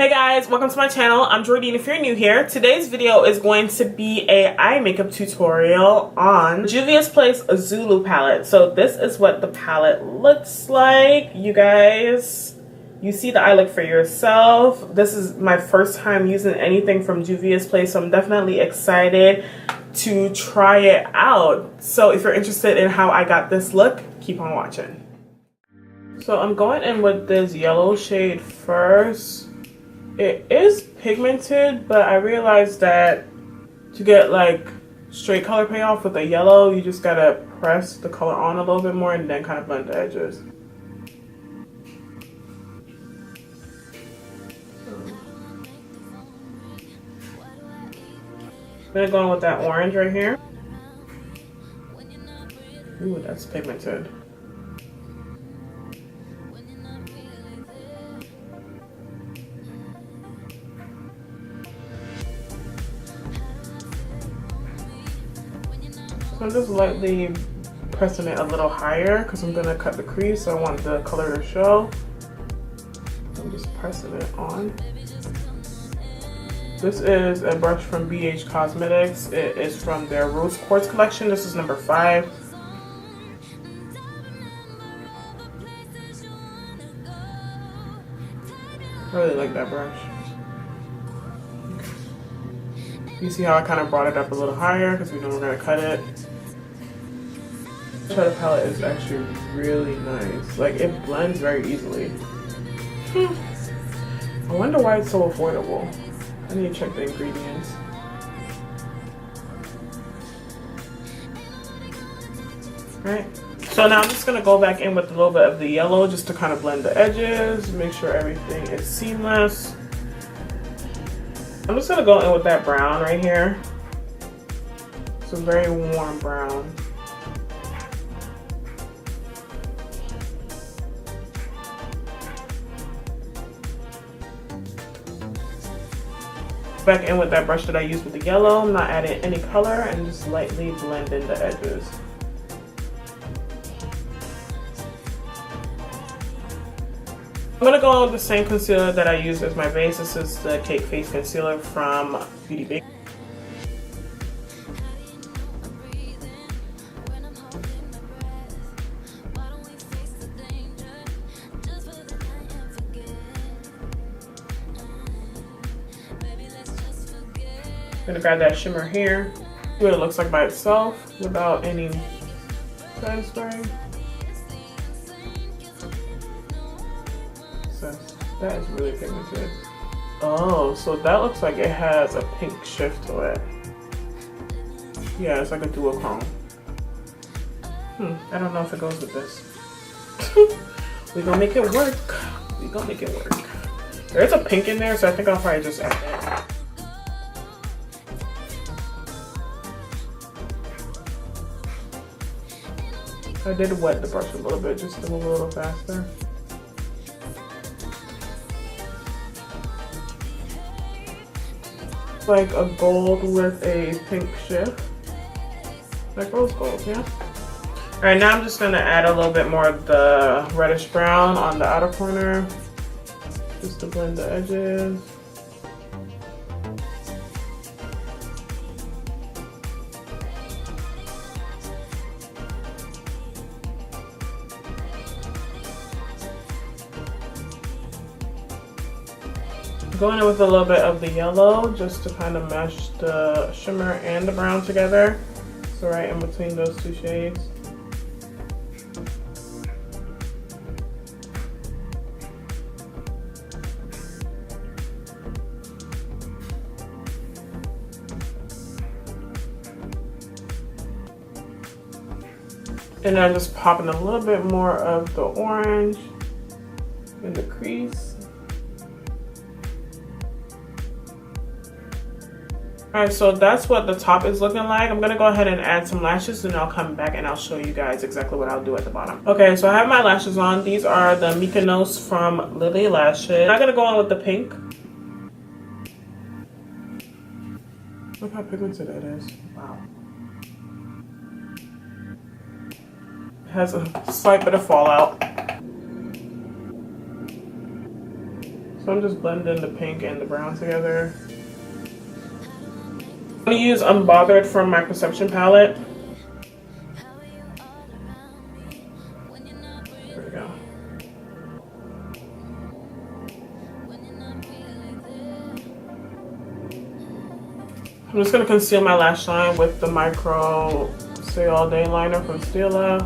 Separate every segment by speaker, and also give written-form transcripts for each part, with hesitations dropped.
Speaker 1: Hey guys, welcome to my channel. I'm Jordan. If you're new here, today's video is going to be a eye makeup tutorial on Juvia's Place Zulu palette. So this is what the palette looks like. You guys, you see the eye look for yourself. This is my first time using anything from Juvia's Place, so I'm definitely excited to try it out. So if you're interested in how I got this look, keep on watching. So I'm going in with this yellow shade first. It is pigmented, but I realized that to get like straight color payoff with the yellow, you just gotta press the color on a little bit more and then kind of blend the edges. I'm gonna go in with that orange right here. Ooh, that's pigmented. So I'm just lightly pressing it a little higher because I'm gonna cut the crease, so I want the color to show. I'm just pressing it on. This is a brush from BH Cosmetics. It is from their Rose Quartz collection. This is number 5. I really like that brush. You see how I kind of brought it up a little higher because we know we're gonna cut it. The palette is actually really nice. Like, it blends very easily. I wonder why it's so affordable. I need to check the ingredients. Alright, so now I'm just gonna go back in with a little bit of the yellow just to kind of blend the edges, make sure everything is seamless. I'm just gonna go in with that brown right here. It's a very warm brown. Back in with that brush that I used with the yellow. I'm not adding any color and just lightly blend in the edges. I'm gonna go in with the same concealer that I used as my base. This is the Cake Face Concealer from Beauty Bay. I'm gonna grab that shimmer here, see what it looks like by itself without any setting spray. So that is really pigmented. Oh, so that looks like it has a pink shift to it. Yeah, it's like a duochrome. I don't know if it goes with this. We gonna make it work. We gonna make it work. There's a pink in there, so I think I'll probably just add it. I did wet the brush a little bit just to move a little faster. It's like a gold with a pink shift. Like rose gold, yeah? Alright, now I'm just gonna add a little bit more of the reddish brown on the outer corner. Just to blend the edges. Going in with a little bit of the yellow just to kind of mesh the shimmer and the brown together. So right in between those two shades. And then just popping a little bit more of the orange in the crease. Alright, so that's what the top is looking like. I'm gonna go ahead and add some lashes and I'll come back and I'll show you guys exactly what I'll do at the bottom. Okay, so I have my lashes on. These are the Mykonos from Lily Lashes. I'm gonna go on with the pink. Look how pigmented it is. Wow. It has a slight bit of fallout. So I'm just blending the pink and the brown together. I'm going to use Unbothered from my Perception palette. There we go. I'm just going to conceal my lash line with the Micro Stay All Day liner from Stila.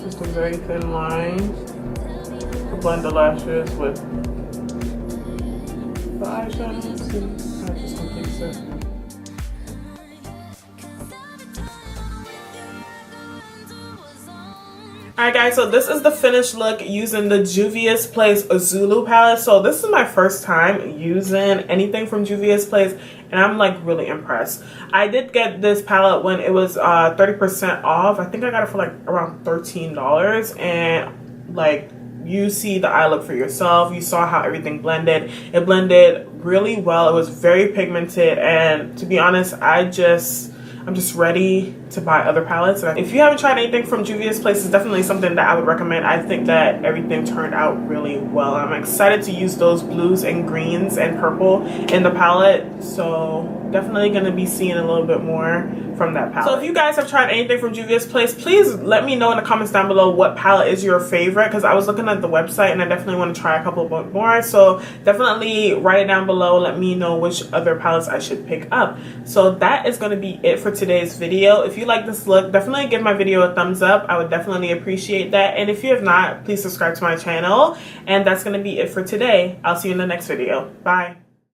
Speaker 1: Just a very thin line to blend the lashes with the eyeshadow. I just don't think so. Alright guys, so this is the finished look using the Juvia's Place Zulu palette. So this is my first time using anything from Juvia's Place and I'm like really impressed. I did get this palette when it was 30% off. I think I got it for like around $13 and like you see the eye look for yourself. You saw how everything blended. It blended really well. It was very pigmented and to be honest, I'm just ready to buy other palettes. If you haven't tried anything from Juvia's Place, it's definitely something that I would recommend. I think that everything turned out really well. I'm excited to use those blues and greens and purple in the palette. So definitely going to be seeing a little bit more from that palette. So if you guys have tried anything from Juvia's Place, please let me know in the comments down below what palette is your favorite, because I was looking at the website and I definitely want to try a couple more. So definitely write it down below. Let me know which other palettes I should pick up. So that is going to be it for today's video. If you like this look, definitely give my video a thumbs up. I would definitely appreciate that. And if you have not, please subscribe to my channel. And that's going to be it for today. I'll see you in the next video. Bye.